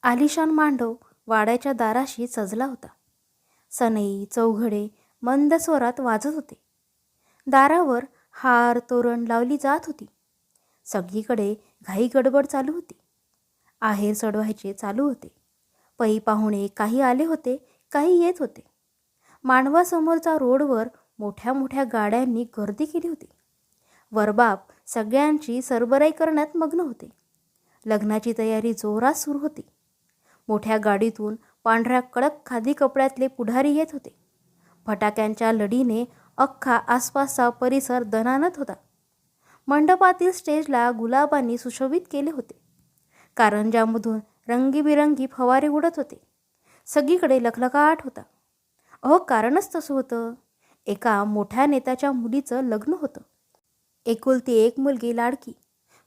आलिशान मांडव वाड्याच्या दाराशी सजला होता. सनई चौघडे मंद स्वरात वाजत होते. दारावर हार तोरण लावली जात होती. सगळीकडे घाई गडबड चालू होती. आहेर चढवायचे चालू होते. पै पाहुणे काही आले होते, काही येत होते. मांडवासमोरचा रोडवर मोठ्या मोठ्या गाड्यांनी गर्दी केली होती. वरबाप सगळ्यांची सरबराई करण्यात मग्न होते. लग्नाची तयारी जोरात सुरू होती. मोठ्या गाडीतून पांढऱ्या कडक खादी कपड्यातले पुढारी येत होते. फटाक्यांच्या लढीने अख्खा आसपासचा परिसर दणाणत होता. मंडपातील स्टेजला गुलाबांनी सुशोभित केले होते. कारंजामधून रंगीबिरंगी फवारे उडत होते. सगळीकडे लखलखाट होता. कारणच तसं होतं. एका मोठ्या नेत्याच्या मुलीचं लग्न होतं. एकुलती एक मुलगी लाडकी,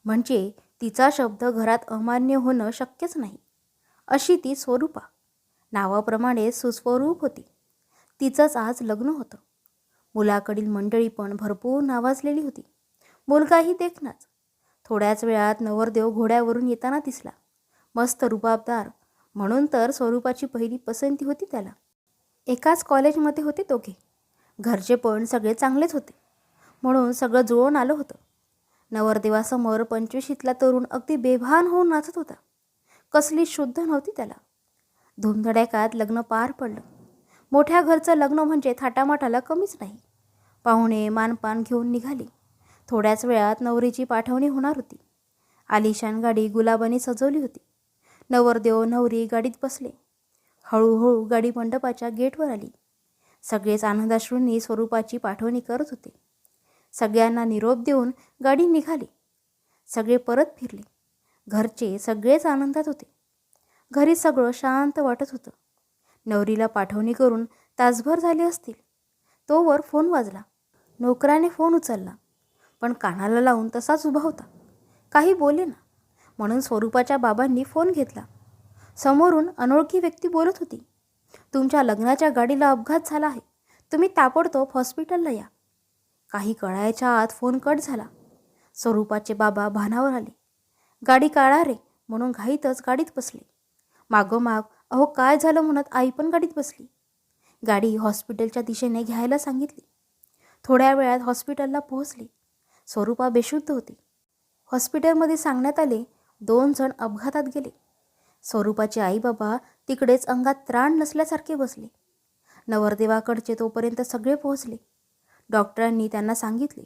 म्हणजे तिचा शब्द घरात अमान्य होणं शक्यच नाही. अशी ती स्वरूपा. नावाप्रमाणे सुस्वरूप होती. तिचंच आज लग्न होतं. मुलाकडील मंडळी पण भरपूर नावाजलेली होती. मुलगाही देखनाच. थोड्याच वेळात नवरदेव घोड्यावरून येताना दिसला. मस्त रुबाबदार, म्हणून तर स्वरूपाची पहिली पसंती होती त्याला. एकाच कॉलेजमध्ये होते दोघे. घरचे पण सगळे चांगलेच होते, म्हणून सगळं जुळून आलं होतं. नवरदेवासमोर 25शीतला तरुण अगदी बेभान होऊन नाचत होता. कसली शुद्ध नव्हती त्याला. धूमधडाक्यात लग्न पार पडलं. मोठ्या घरचं लग्न म्हणजे थाटामाटाला कमीच नाही. पाहुणे मानपान घेऊन निघाली. थोड्याच वेळात नवरीची पाठवणी होणार होती. आलिशान गाडी गुलाबाने सजवली होती. नवरदेव नवरी गाडीत बसले. हळूहळू गाडी मंडपाच्या गेटवर आली. सगळेच आनंदाश्रूंनी स्वरूपाची पाठवणी करत होते. सगळ्यांना निरोप देऊन गाडी निघाली. सगळे परत फिरले. घरचे सगळेच आनंदात होते. घरी सगळं शांत वाटत होतं. नवरीला पाठवणी करून तासभर झाले असतील. तोवर फोन वाजला. नोकराने फोन उचलला, पण कानाला लावून तसाच उभा होता. काही बोले ना, म्हणून स्वरूपाच्या बाबांनी फोन घेतला. समोरून अनोळखी व्यक्ती बोलत होती. तुमच्या लग्नाच्या गाडीला अपघात झाला आहे. तुम्ही ताबडतोब हॉस्पिटलला या. काही कळायच्या आत फोन कट झाला. स्वरूपाचे बाबा भानावर आले. गाडी काढा रे म्हणून घाईतच गाडीत बसले. मागोमाग काय झालं म्हणत आई पण गाडीत बसली. गाडी हॉस्पिटलच्या दिशेने घ्यायला सांगितली. थोड्या वेळात हॉस्पिटलला पोहोचले. स्वरूपा बेशुद्ध होती. हॉस्पिटलमध्ये सांगण्यात आले 2 जण अपघातात गेले. स्वरूपाचे आई बाबा तिकडेच अंगात त्राण नसल्यासारखे बसले. नवरदेवाकडचे तोपर्यंत सगळे पोहोचले. डॉक्टरांनी त्यांना सांगितले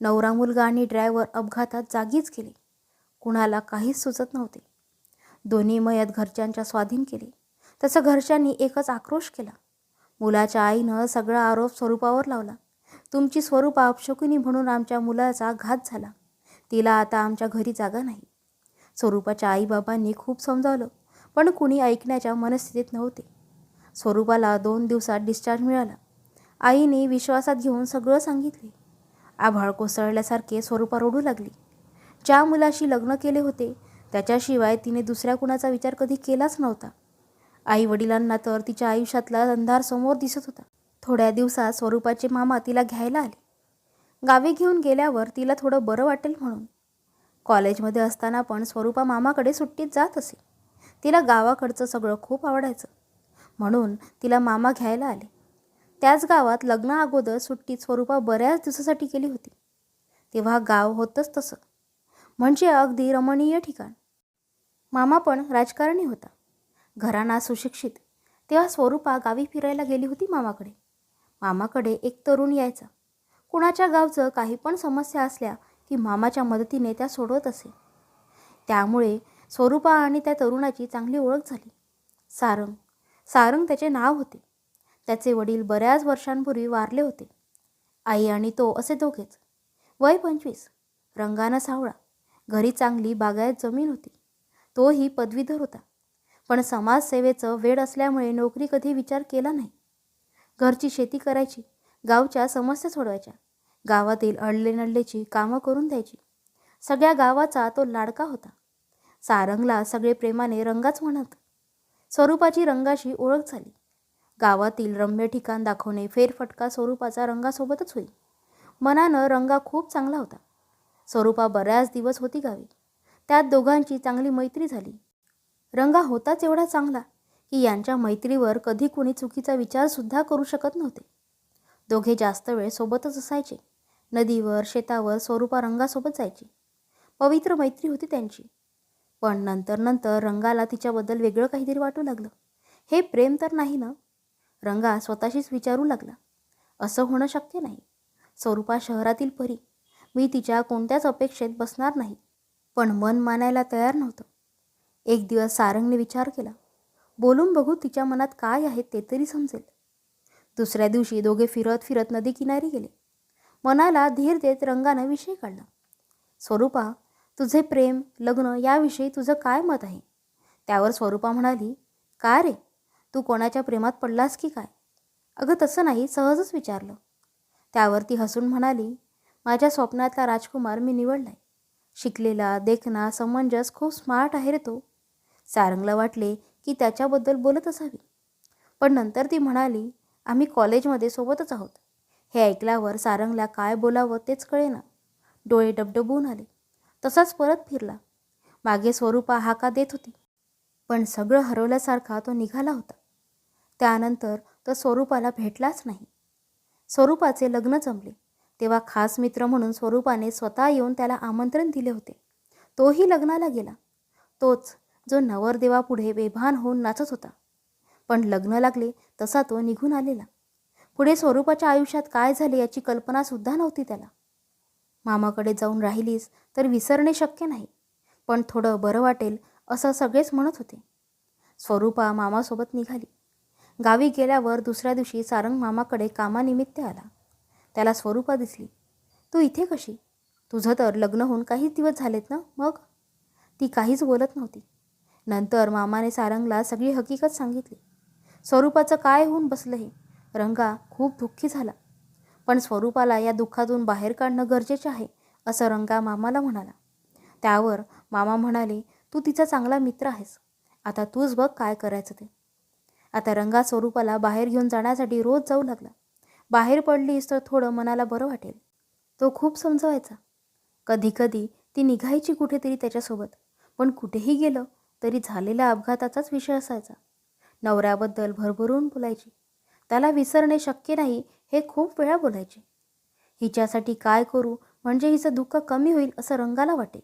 नवरा मुलगा आणि ड्रायव्हर अपघातात जागीच गेले. कुणाला काहीच सुचत नव्हते. दोन्ही मयत घरच्यांच्या स्वाधीन केले. तसं घरच्यांनी एकच आक्रोश केला. मुलाच्या आईनं सगळा आरोप स्वरूपावर लावला. तुमची स्वरूपा अपशकुनी म्हणून आमच्या मुलाचा घात झाला. तिला आता आमच्या घरी जागा नाही. स्वरूपाच्या आईबाबांनी खूप समजावलं, पण कुणी ऐकण्याच्या मनस्थितीत नव्हते. स्वरूपाला 2 दिवसात डिस्चार्ज मिळाला. आईने विश्वासात घेऊन सगळं सांगितले. आभाळ कोसळल्यासारखे स्वरूपा रडू लागली. ज्या मुलाशी लग्न केले होते त्याच्याशिवाय तिने दुसऱ्या कुणाचा विचार कधी केलाच नव्हता. आई वडिलांना तर तिच्या आयुष्यातला अंधार समोर दिसत होता. थोड्या दिवसात स्वरूपाचे मामा तिला घ्यायला आले. गावी घेऊन गेल्यावर तिला थोडं बरं वाटेल म्हणून. कॉलेजमध्ये असताना पण स्वरूपा मामाकडे सुट्टीत जात असे. तिला गावाकडचं सगळं खूप आवडायचं, म्हणून तिला मामा घ्यायला आले. त्याच गावात लग्ना अगोदर सुट्टीत स्वरूपा बऱ्याच दिवसासाठी गेली होती. तेव्हा गाव होतंच तसं, म्हणजे अगदी रमणीय ठिकाण. मामा पण राजकारणी होता, घराणा सुशिक्षित. तेव्हा स्वरूपा गावी फिरायला गेली होती मामाकडे. मामाकडे एक तरुण यायचा. कुणाच्या गावचं काही पण समस्या असल्या की मामाच्या मदतीने त्या सोडवत असे. त्यामुळे स्वरूपा आणि त्या तरुणाची चांगली ओळख झाली. सारंग त्याचे नाव होते. त्याचे वडील बऱ्याच वर्षांपूर्वी वारले होते. आई आणि तो असे दोघेच. वय 25. रंगानं सावळा. घरी चांगली बागायत जमीन होती. तोही पदवीधर होता, पण समाजसेवेचं वेड असल्यामुळे नोकरी कधी विचार केला नाही. घरची शेती करायची, गावच्या समस्या सोडवायच्या, गावातील अडलेनडलेची कामं करून द्यायची. सगळ्या गावाचा तो लाडका होता. सारंगला सगळे प्रेमाने रंगाच म्हणत. स्वरूपाची रंगाशी ओळख झाली. गावातील रम्य ठिकाण दाखवणे, फेरफटका स्वरूपाचा रंगासोबतच होई. मनानं रंगा खूप चांगला होता. स्वरूपा बऱ्याच दिवस होती गावी. त्यात दोघांची चांगली मैत्री झाली. रंगा होताच एवढा चांगला की यांच्या मैत्रीवर कधी कोणी चुकीचा विचारसुद्धा करू शकत नव्हते. दोघे जास्त वेळ सोबतच असायचे. नदीवर, शेतावर स्वरूपा रंगासोबत जायची. पवित्र मैत्री होती त्यांची. पण नंतर नंतर रंगाला तिच्याबद्दल वेगळं काहीतरी वाटू लागलं. हे प्रेम तर नाही ना? रंगा स्वतःशीच विचारू लागला. असं होणं शक्य नाही. स्वरूपा शहरातील परी. मी तिच्या कोणत्याच अपेक्षेत बसणार नाही. पण मन मानायला तयार नव्हतं. एक दिवस सारंगने विचार केला, बोलून बघू तिच्या मनात काय आहे ते तरी समजेल. दुसऱ्या दिवशी दोघे फिरत फिरत नदी किनारी गेले. मनाला धीर देत रंगाने विषय काढला. स्वरूपा, तुझे प्रेम, लग्न याविषयी तुझं काय मत आहे? त्यावर स्वरूपा म्हणाली, का रे, तू कोणाच्या प्रेमात पडलास की काय? अगं तसं नाही, सहजच विचारलं. त्यावर ती हसून म्हणाली, माझ्या स्वप्नातला राजकुमार मी निवडलाय. शिकलेला, देखणा, समंजस, खूप स्मार्ट आहे रे तो. सारंगला वाटले की त्याच्याबद्दल बोलत असावी. पण नंतर ती म्हणाली, आम्ही कॉलेजमध्ये सोबतच आहोत. हे ऐकल्यावर सारंगला काय बोलावं तेच कळेना. डोळे डबडबून आले. तसाच परत फिरला. मागे स्वरूपा हाका देत होती. पण सगळं हरवल्यासारखा तो निघाला होता. त्यानंतर तो स्वरूपाला भेटलाच नाही. स्वरूपाचे लग्न जमले तेव्हा खास मित्र म्हणून स्वरूपाने स्वतः येऊन त्याला आमंत्रण दिले होते. तोही लग्नाला गेला. तोच जो नवरदेवापुढे बेभान होऊन नाचत होता. पण लग्न लागले तसा तो निघून आलेला. पुढे स्वरूपाच्या आयुष्यात काय झाले याची कल्पनासुद्धा नव्हती त्याला. मामाकडे जाऊन राहिलीस तर विसरणे शक्य नाही, पण थोडं बरं वाटेल असं सगळेच म्हणत होते. स्वरूपा मामासोबत निघाली. गावी गेल्यावर दुसऱ्या दिवशी सारंग मामाकडे कामानिमित्त आला. त्याला स्वरूपा दिसली. तू इथे कशी? तुझं तर लग्न होऊन काहीच दिवस झालेत ना मग? ती काहीच बोलत नव्हती. नंतर मामाने सारंगला सगळी हकीकत सांगितली. स्वरूपाचं काय होऊन बसलं हे रंगा खूप दुःखी झाला. पण स्वरूपाला या दुःखातून बाहेर काढणं गरजेचे आहे असं रंगा मामाला म्हणाला. त्यावर मामा म्हणाले, तू तिचा चांगला मित्र आहेस. आता तूच बघ काय करायचं ते. आता रंगा स्वरूपाला बाहेर घेऊन जाण्यासाठी रोज जाऊ लागला. बाहेर पडलीस तर थोडं मनाला बरं वाटेल. तो खूप समजवायचा. कधी कधी ती निघायची कुठेतरी त्याच्यासोबत. पण कुठेही गेलं तरी झालेल्या अपघाताचाच विषय असायचा. नवऱ्याबद्दल भरभरून बोलायची. त्याला विसरणे शक्य नाही हे खूप वेळा बोलायचे. हिच्यासाठी काय करू म्हणजे हिचं दुःख कमी होईल असं रंगाला वाटे.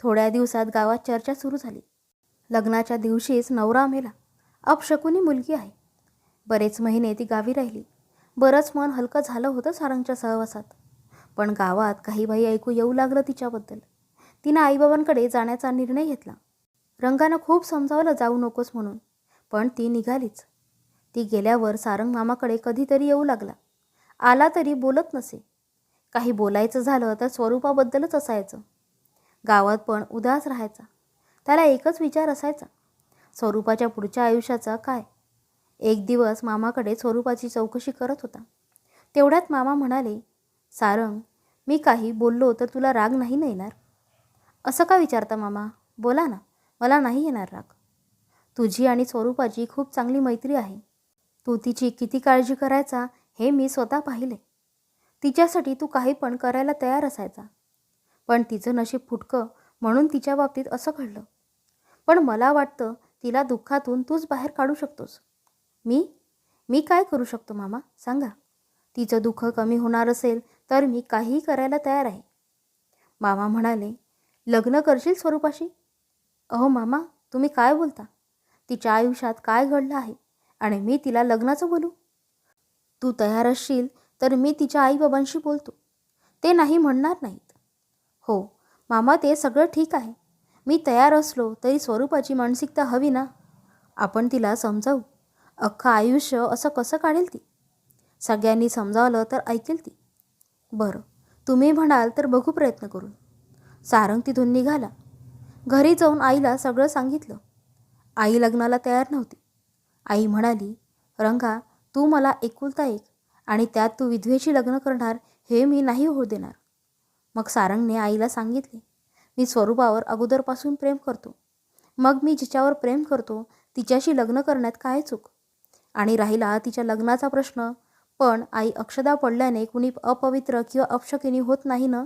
थोड्या दिवसात गावात चर्चा सुरू झाली. लग्नाच्या दिवशीच नवरा मेला. अपशकुनी मुलगी आहे. बरेच महिने ती गावी राहिली. बरंच मन हलकं झालं होतं सारंगच्या सहवासात. पण गावात काही बाई ऐकू येऊ लागलं तिच्याबद्दल. तिनं आईबाबांकडे जाण्याचा निर्णय घेतला. रंगानं खूप समजावलं जाऊ नकोस म्हणून, पण ती निघालीच. ती गेल्यावर सारंग मामाकडे कधीतरी येऊ लागला. आला तरी बोलत नसे. काही बोलायचं झालं तर स्वरूपाबद्दलच असायचं. गावात पण उदास राहायचा. त्याला एकच विचार असायचा, स्वरूपाच्या पुढच्या आयुष्याचा काय. एक दिवस मामाकडे स्वरूपाची चौकशी करत होता. तेवढ्यात मामा म्हणाले, सारंग, मी काही बोललो तर तुला राग नाही ना येणार? असं का विचारता मामा? बोला ना, मला नाही येणार राग. तुझी आणि स्वरूपाची खूप चांगली मैत्री आहे. तू तिची किती काळजी करायचा हे मी स्वतः पाहिले. तिच्यासाठी तू काही पण करायला तयार असायचा. पण तिचं नशीब फुटकं म्हणून तिच्या बाबतीत असं घडलं. पण मला वाटतं तिला दुःखातून तूच बाहेर काढू शकतोस. मी मी काय करू शकतो मामा, सांगा. तिचं दुःख कमी होणार असेल तर मी काहीही करायला तयार आहे. मामा म्हणाले, लग्न करशील स्वरूपाशी? अहो मामा, तुम्ही काय बोलता? तिच्या आयुष्यात काय घडलं आहे आणि मी तिला लग्नाचं बोलू? तू तयार असशील तर मी तिच्या आईबाबांशी बोलतो. ते नाही म्हणणार नाहीत. हो मामा, ते सगळं ठीक आहे. मी तयार असलो तरी स्वरूपाची मानसिकता हवी ना. आपण तिला समजावू. अख्खं आयुष्य असं कसं काढेल ती? सगळ्यांनी समजावलं तर ऐकेल ती. बरं, तुम्ही म्हणाल तर बघू प्रयत्न करून. सारंग तिथून निघाला. घरी जाऊन आईला सगळं सांगितलं. आई लग्नाला तयार नव्हती. आई म्हणाली, रंगा, तू मला एकुलता एक आणि त्यात तू विधवेशी लग्न करणार हे मी नाही होऊ देणार. मग सारंगने आईला सांगितले, मी स्वरूपावर अगोदरपासून प्रेम करतो. मग मी जिच्यावर प्रेम करतो तिच्याशी लग्न करण्यात काय चूक? आणि राहिला तिच्या लग्नाचा प्रश्न, पण आई अक्षदा पडल्याने कुणी अपवित्र किंवा अपशकुनी होत नाही ना.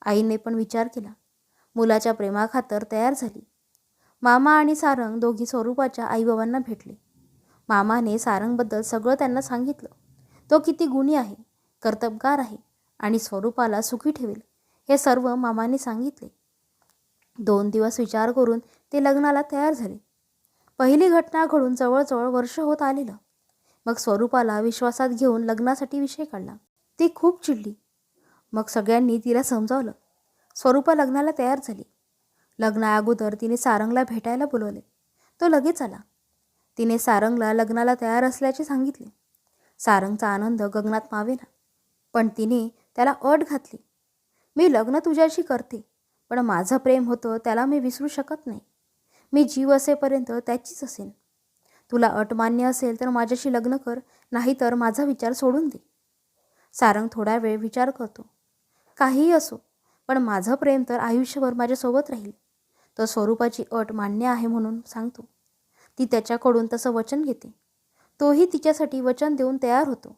आईने पण विचार केला. मुलाच्या प्रेमाखातर तयार झाली. मामा आणि सारंग दोघी स्वरूपाच्या आईबाबांना भेटले. मामाने सारंगबद्दल सगळं त्यांना सांगितलं. तो किती गुणी आहे, कर्तबगार आहे आणि स्वरूपाला सुखी ठेवेल हे सर्व मामाने सांगितले. 2 दिवस विचार करून ते लग्नाला तयार झाले. पहिली घटना घडून जवळजवळ वर्ष होत आलेलं. मग स्वरूपाला विश्वासात घेऊन लग्नासाठी विषय काढला. ती खूप चिडली. मग सगळ्यांनी तिला समजावलं. स्वरूपा लग्नाला तयार झाली. लग्नाअगोदर तिने सारंगला भेटायला बोलवले. तो लगेच आला. तिने सारंगला लग्नाला तयार असल्याचे सांगितले. सारंगचा आनंद गगनात मावेना. पण तिने त्याला अट घातली. मी लग्न तुझ्याशी करते, पण माझं प्रेम होतं त्याला मी विसरू शकत नाही. मी जीव असेपर्यंत त्याचीच असेन. तुला अट मान्य असेल तर माझ्याशी लग्न कर, नाहीतर माझा विचार सोडून दे. सारंग थोडा वेळ विचार करतो. काहीही असो, पण माझं प्रेम तर आयुष्यभर माझ्यासोबत राहील. तो स्वरूपाची अट मान्य आहे म्हणून सांगतो. ती त्याच्याकडून तसं वचन घेते. तोही तिच्यासाठी वचन देऊन तयार होतो.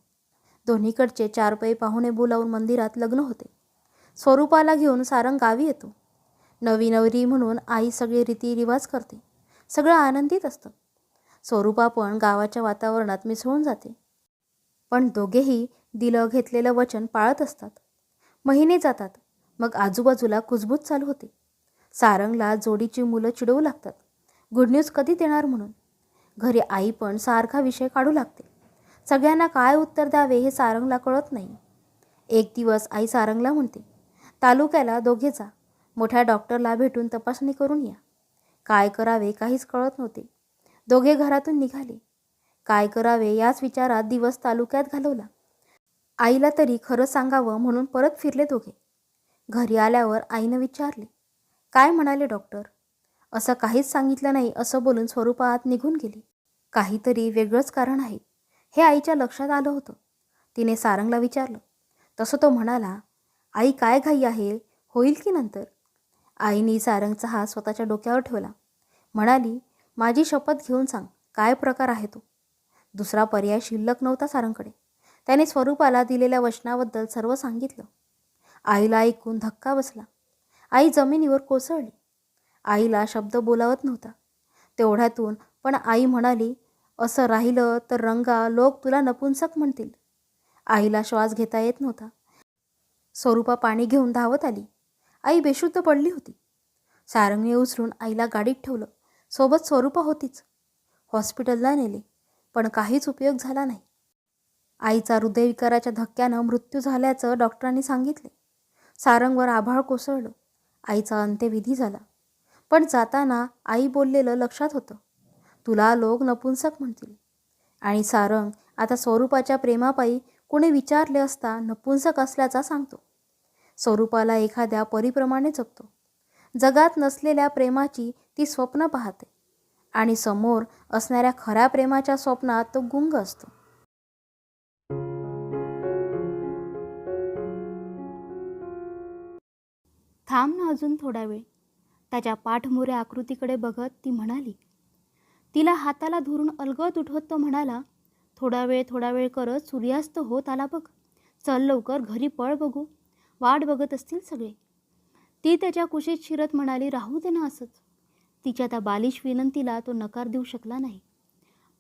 दोन्हीकडचे 4 पै पाहुणे बोलावून मंदिरात लग्न होते. स्वरूपाला घेऊन सारंग गावी येतो. नवी नवरी म्हणून आई सगळे रीतिरिवाज करते. सगळं आनंदित असतं. स्वरूपा पण गावाच्या वातावरणात मिसळून जाते. पण दोघेही दिलं घेतलेलं वचन पाळत असतात. महिने जातात. मग आजूबाजूला कुजबूज चालू होते. सारंगला जोडीची मुलं चिडवू लागतात. गुड न्यूज कधी देणार म्हणून. घरी आई पण सारखा विषय काढू लागते. सगळ्यांना काय उत्तर द्यावे हे सारंगला कळत नाही. एक दिवस आई सारंगला म्हणते, तालुक्याला दोघे जा. मोठ्या डॉक्टरला भेटून तपासणी करून या. काय करावे काहीच कळत नव्हते. दोघे घरातून निघाले. काय करावे याच विचारात दिवस तालुक्यात घालवला. आईला तरी खरं सांगावं म्हणून परत फिरले दोघे. घरी आल्यावर आईनं विचारले, काय म्हणाले डॉक्टर? असं काहीच सांगितलं नाही असं बोलून स्वरूपा आत निघून गेली. काहीतरी वेगळंच कारण आहे हे आईच्या लक्षात आलं होतं. तिने सारंगला विचारलं. तसं तो म्हणाला, आई काय घाई आहे, होईल की नंतर. आईने सारंगचा हात स्वतःच्या डोक्यावर ठेवला. म्हणाली, माझी शपथ घेऊन सांग, काय प्रकार आहे तो. दुसरा पर्याय शिल्लक नव्हता सारंगकडे. त्याने स्वरूपाला दिलेल्या वचनाबद्दल सर्व सांगितलं. आईला ऐकून धक्का बसला. आई जमिनीवर कोसळली. आईला शब्द बोलावत नव्हता. तेवढ्यातून पण आई म्हणाली, असं राहिलं तर रंगा लोक तुला नपुंसक म्हणतील. आईला श्वास घेता येत नव्हता. स्वरूपा पाणी घेऊन धावत आली. आई बेशुद्ध पडली होती. सारंगने उचलून आईला गाडीत ठेवलं. सोबत स्वरूपा होतीच. हॉस्पिटलला नेले, पण काहीच उपयोग झाला नाही. आईचा हृदयविकाराच्या धक्क्यानं मृत्यू झाल्याचं डॉक्टरांनी सांगितले. सारंगवर आभाळ कोसळलं. आईचा अंत्यविधी झाला. पण जाताना आई बोललेलं लक्षात होतं, तुला लोक नपुंसक म्हणतील. आणि सारंग आता स्वरूपाच्या प्रेमापायी कुणी विचारले असता नपुंसक असल्याचा सांगतो. स्वरूपाला एखाद्या परीप्रमाणे जपतो. जगात नसलेल्या प्रेमाची ती स्वप्न पाहते आणि समोर असणाऱ्या खऱ्या प्रेमाच्या स्वप्नात तो गुंग असतो. थांब ना अजून थोडा वेळ. त्याच्या पाठमोऱ्या आकृतीकडे बघत ती म्हणाली. तिला हाताला धरून अलगद उठवत तो म्हणाला, थोडा वेळ करत सूर्यास्त होत आला बघ. चल लवकर घरी पळ बघू. वाट बघत असतील सगळे. ती त्याच्या कुशीत शिरत म्हणाली, राहू दे ना असंच. तिच्या त्या बालिश विनंतीला तो नकार देऊ शकला नाही.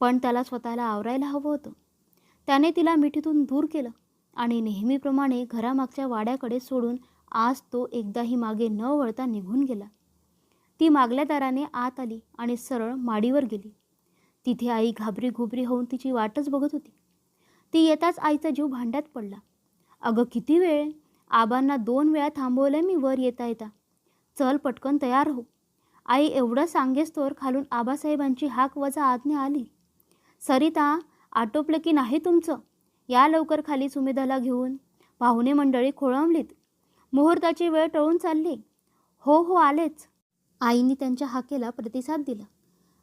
पण त्याला स्वतःला आवरायला हवं होतं. त्याने तिला मिठीतून दूर केलं आणि नेहमीप्रमाणे घरामागच्या वाड्याकडे सोडून आज तो एकदाही मागे न वळता निघून गेला. ती मागल्या दाराने आत आली आणि सरळ माडीवर गेली. तिथे आई घाबरी घुबरी होऊन तिची वाटच बघत होती. ती येताच आईचा जीव भांड्यात पडला. अगं किती वेळ? आबांना 2 वेळा थांबवलंय मी वर येता येता. चल पटकन तयार हो. आई एवढं सांगेस्तोवर खालून आबासाहेबांची हाक वजा आज्ञा आली. सरिता, आटोपलं की नाही तुमचं? या लवकर खाली सुमेधाला घेऊन. पाहुणे मंडळी खोळंबलीत. मुहूर्ताची वेळ टळून चालली. हो हो आलेच. आईने त्यांच्या हाकेला प्रतिसाद दिला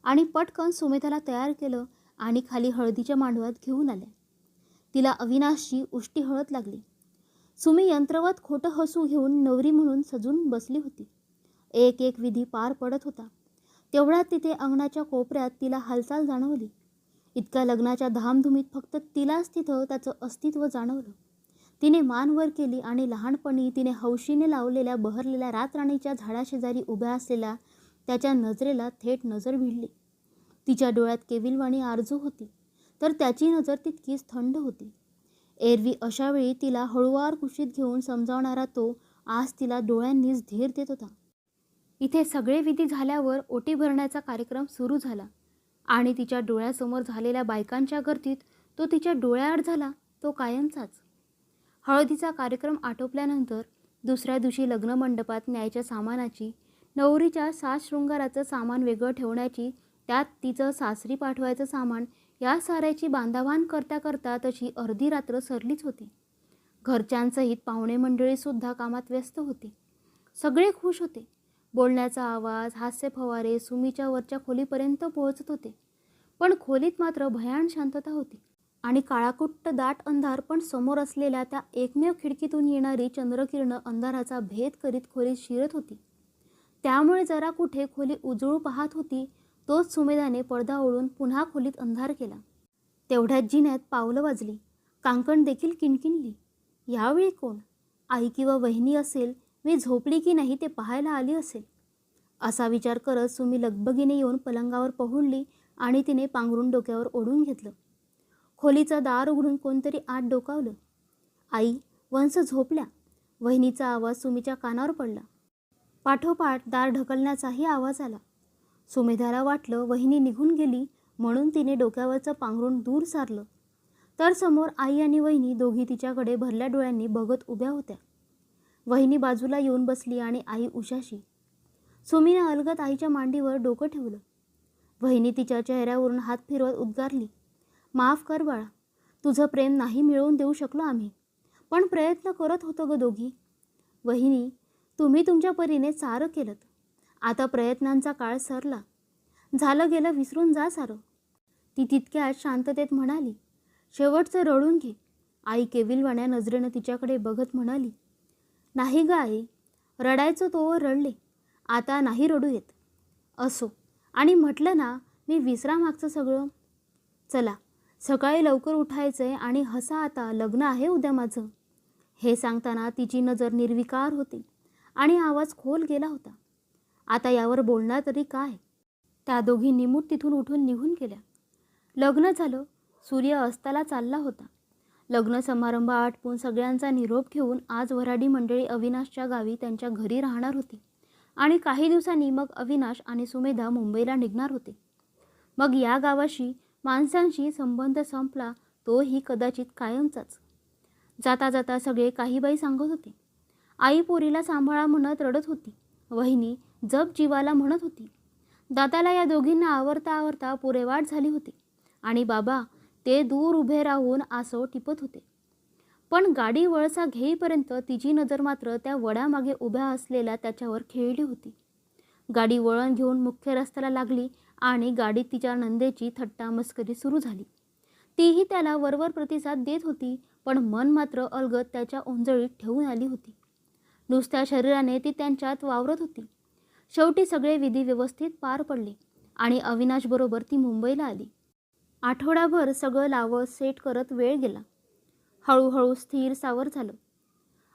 आणि पटकन सुमेधाला तयार केलं आणि खाली हळदीच्या मांडवात घेऊन आल्या. तिला अविनाशची उष्टी हळद लागली. सुमी यंत्रवत खोटं हसू घेऊन नवरी म्हणून सजून बसली होती. एक एक विधी पार पडत होता. तेवढ्यात तिथे अंगणाच्या कोपऱ्यात तिला हालचाल जाणवली. इतक्या लग्नाच्या धामधुमीत फक्त तिलाच तिथं त्याचं अस्तित्व जाणवलं. तिने मान वर केली आणि लहानपणी तिने हौशीने लावलेल्या बहरलेल्या रातराणीच्या झाडाशेजारी उभ्या असलेल्या त्याच्या नजरेला थेट नजर भिडली. तिच्या डोळ्यात केविलवाणी आरजू होती, तर त्याची नजर तितकीच थंड होती. एरवी अशावेळी तिला हळूवार कुशीत घेऊन समजावणारा तो आज तिला डोळ्यांनीच धीर देत होता. इथे सगळे विधी झाल्यावर ओटी भरण्याचा कार्यक्रम सुरू झाला आणि तिच्या डोळ्यासमोर झालेल्या बायकांच्या गर्दीत तो तिच्या डोळ्याआड झाला तो कायमचाच. हळदीचा कार्यक्रम आटोपल्यानंतर दुसऱ्या दिवशी लग्न मंडपात न्यायच्या सामानाची, नवरीच्या साज शृंगाराचं सामान वेगळं ठेवण्याची, त्यात तिचं सासरी पाठवायचं सामान, या साऱ्याची बांधाबांध करता करता तशी अर्धी रात्र सरलीच होती. घरच्यांसहित पाहुणे मंडळीसुद्धा कामात व्यस्त होती. सगळे खुश होते. बोलण्याचा आवाज, हास्य फवारे सुमीच्या वरच्या खोलीपर्यंत पोहोचत होते. पण खोलीत मात्र भयान शांतता होती आणि काळाकुट्ट दाट अंधार, पण समोर असलेल्या त्या एकमेव खिडकीतून येणारी चंद्रकिरणं अंधाराचा भेद करीत खोलीत शिरत होती. त्यामुळे जरा कुठे खोली उजळू पाहत होती तोच सुमेधाने पडदा ओढून पुन्हा खोलीत अंधार केला. तेवढ्यात जिन्यात पावलं वाजली, कांकण देखील किणकिणली. यावेळी कोण? आई किंवा वहिनी असेल. मी झोपली की नाही ते पाहायला आली असेल, असा विचार करत सुमी लगबगीने येऊन पलंगावर पहुडली आणि तिने पांघरून डोक्यावर ओढून घेतलं. खोलीचं दार उघडून कोणतरी आत डोकावलं. आई, वंस झोपल्या, वहिनीचा आवाज सुमीच्या कानावर पडला. पाठोपाठ दार ढकलण्याचाही आवाज आला. सुमेधाला वाटलं वहिनी निघून गेली, म्हणून तिने डोक्यावरचं पांघरून दूर सारलं. तर समोर आई आणि वहिनी दोघी तिच्याकडे भरल्या डोळ्यांनी बघत उभ्या होत्या. वहिनी बाजूला येऊन बसली आणि आई उशाशी. सुमीने अलगद आईच्या मांडीवर डोकं ठेवलं. वहिनी तिच्या चेहऱ्यावरून हात फिरवत उद्गारली, माफ कर बाळा, तुझं प्रेम नाही मिळवून देऊ शकलो आम्ही, पण प्रयत्न करत होतो ग दोघी. वहिनी, तुम्ही तुमच्या परीने सारं केलं. आता प्रयत्नांचा काळ सरला, झालं गेलं विसरून जा सारं. ती तितक्यात शांततेत म्हणाली. शेवटचं रडून घे. आई केविलवाण्या नजरेनं तिच्याकडे बघत म्हणाली. नाही ग आई, रडायचं तोवर रडले, आता नाही रडू येत. असो, आणि म्हटलं ना मी विसरा मागचं सगळं. चला, सकाळी लवकर उठायचंय आणि हसा आता, लग्न आहे उद्या माझं. हे सांगताना तिची नजर निर्विकार होती आणि आवाज खोल गेला होता. आता यावर बोलणार तरी काय? त्या दोघी निमूट तिथून उठून निघून गेल्या. लग्न झालं. सूर्य अस्ताला चालला होता. लग्न समारंभ आटपून सगळ्यांचा निरोप घेऊन आज वऱ्हाडी मंडळी अविनाशच्या गावी त्यांच्या घरी राहणार होती आणि काही दिवसांनी मग अविनाश आणि सुमेधा मुंबईला निघणार होते. मग या गावाशी माणसांशी संबंध संपला, तोही कदाचित कायमचाच. जाता जाता सगळे काही बाई सांगत होते. आई पोरीला सांभाळा म्हणत रडत होती. वहिनी जप जीवाला म्हणत होती. दादाला या दोघींना आवरता आवरता पुरेवाट झाली होती आणि बाबा ते दूर उभे राहून आसव टिपत होते. पण गाडी वळसा घेईपर्यंत तिची नजर मात्र त्या वडामागे उभ्या असलेल्या त्याच्यावर खेळली होती. गाडी वळण घेऊन मुख्य रस्त्याला लागली आणि गाडीत तिच्या नंदेची थट्टा मस्करी सुरू झाली. तीही त्याला वरवर प्रतिसाद देत होती, पण मन मात्र अलगद त्याच्या ओंजळीत ठेवून आली होती. नुसत्या शरीराने ती त्यांच्यात वावरत होती. शेवटी सगळे विधी व्यवस्थित पार पडले आणि अविनाशबरोबर ती मुंबईला आली. आठवडाभर सगळं लावत सेट करत वेळ गेला. हळूहळू स्थिर सावर झालं.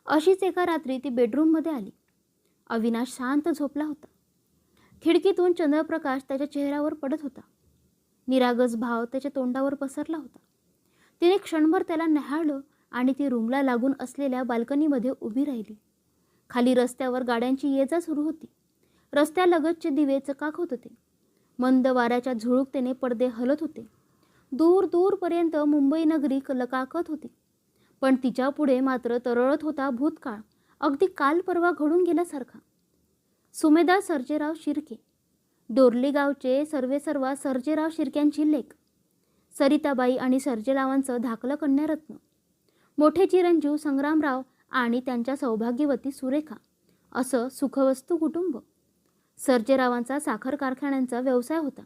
अशीच एका रात्री ती बेडरूममध्ये आली. अविनाश शांत झोपला होता. खिडकीतून चंद्रप्रकाश त्याच्या चेहऱ्यावर पडत होता. निरागस भाव त्याच्या तोंडावर पसरला होता. तिने क्षणभर त्याला न्याहाळलं आणि ती रूमला लागून असलेल्या बाल्कनीमध्ये उभी राहिली. खाली रस्त्यावर गाड्यांची ये-जा सुरू होती. रस्त्यालगतचे दिवे चकाकत होते. मंद वाऱ्याच्या झुळुकतेने पडदे हलत होते. दूर दूरपर्यंत मुंबई नगरी लकाकत होती. पण तिच्या पुढे मात्र तरळत होता भूतकाळ, अगदी काल परवा घडून गेल्यासारखा. सुमेधा सर्जेराव शिर्के, डोरली गावचे सर्वेसर्वा सर्जेराव शिर्क्यांची लेक. सरिताबाई आणि सर्जेरावांचं धाकलं कन्यारत्न. मोठे चिरंजीव संग्रामराव आणि त्यांच्या सौभाग्यवती सुरेखा, असं सुखवस्तू कुटुंब. सर्जेरावांचा साखर कारखान्यांचा व्यवसाय होता.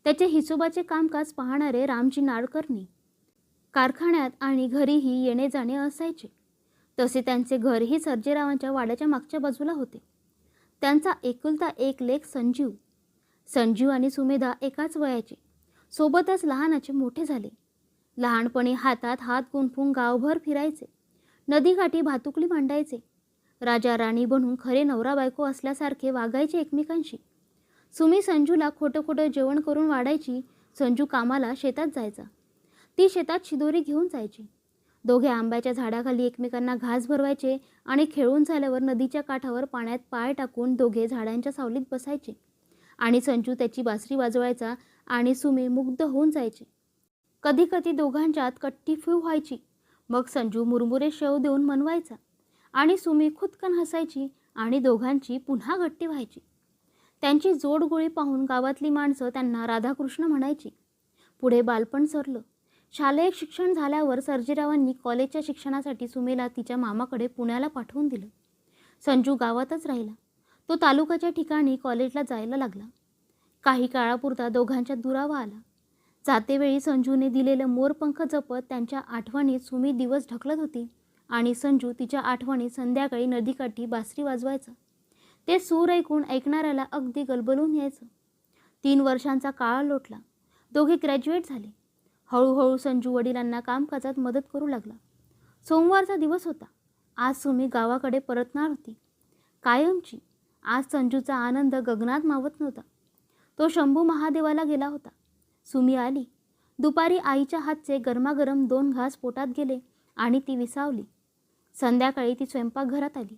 त्याचे हिशोबाचे कामकाज पाहणारे रामजी नाडकर्णी. कारखान्यात आणि घरीही येणे जाणे असायचे. तसे त्यांचे घरही सर्जेरावांच्या वाड्याच्या मागच्या बाजूला होते. त्यांचा एकुलता एक लेक संजीव. संजीव आणि सुमेधा एकाच वयाचे, सोबतच लहानाचे मोठे झाले. लहानपणी हातात हात गुंफून गावभर फिरायचे. नदीकाठी भातुकली मांडायचे. राजा राणी बनून खरे नवरा बायको असल्यासारखे वागायचे एकमेकांशी. सुमी संजूला खोटं खोटं जेवण करून वाढायची. संजू कामाला शेतात जायचा. ती शेतात शिदोरी घेऊन जायची. दोघे आंब्याच्या झाडाखाली एकमेकांना घास भरवायचे आणि खेळून झाल्यावर नदीच्या काठावर पाण्यात पाय टाकून दोघे झाडांच्या सावलीत बसायचे आणि संजू त्याची बासरी वाजवायचा आणि सुमी मुग्ध होऊन जायचे. कधी कधी दोघांच्यात कट्टी फू व्हायची. मग संजू मुरमुरे शेव देऊन मनवायचा आणि सुमी खुदकन हसायची आणि दोघांची पुन्हा गट्टी व्हायची. त्यांची जोडगोळी पाहून गावातली माणसं त्यांना राधाकृष्ण म्हणायची. पुढे बालपण सरलं. शालेय शिक्षण झाल्यावर सर्जेरावांनी कॉलेजच्या शिक्षणासाठी सुमीला तिच्या मामाकडे पुण्याला पाठवून दिलं. संजू गावातच राहिला. तो तालुक्याच्या ठिकाणी कॉलेजला जायला लागला. काही काळापुरता दोघांच्यात दुरावा आला. जातेवेळी संजूने दिलेलं मोरपंख जपत त्यांच्या आठवणीत सुमी दिवस ढकलत होती आणि संजू तिच्या आठवणीत संध्याकाळी नदीकाठी बासरी वाजवायचा. ते सूर ऐकून ऐकणाऱ्याला अगदी गलबलून यायचं. 3 वर्षांचा काळ लोटला. दोघे ग्रॅज्युएट झाले. हळूहळू संजू वडिलांना कामकाजात मदत करू लागला. सोमवारचा दिवस होता. आज सुमी गावाकडे परतणार होती. कायमची. आज संजूचा आनंद गगनात मावत नव्हता. तो शंभू महादेवाला गेला होता. सुमी आली. दुपारी आईच्या हातचे गरमागरम 2 घास पोटात गेले आणि ती विसावली. संध्याकाळी ती स्वयंपाकघरात आली.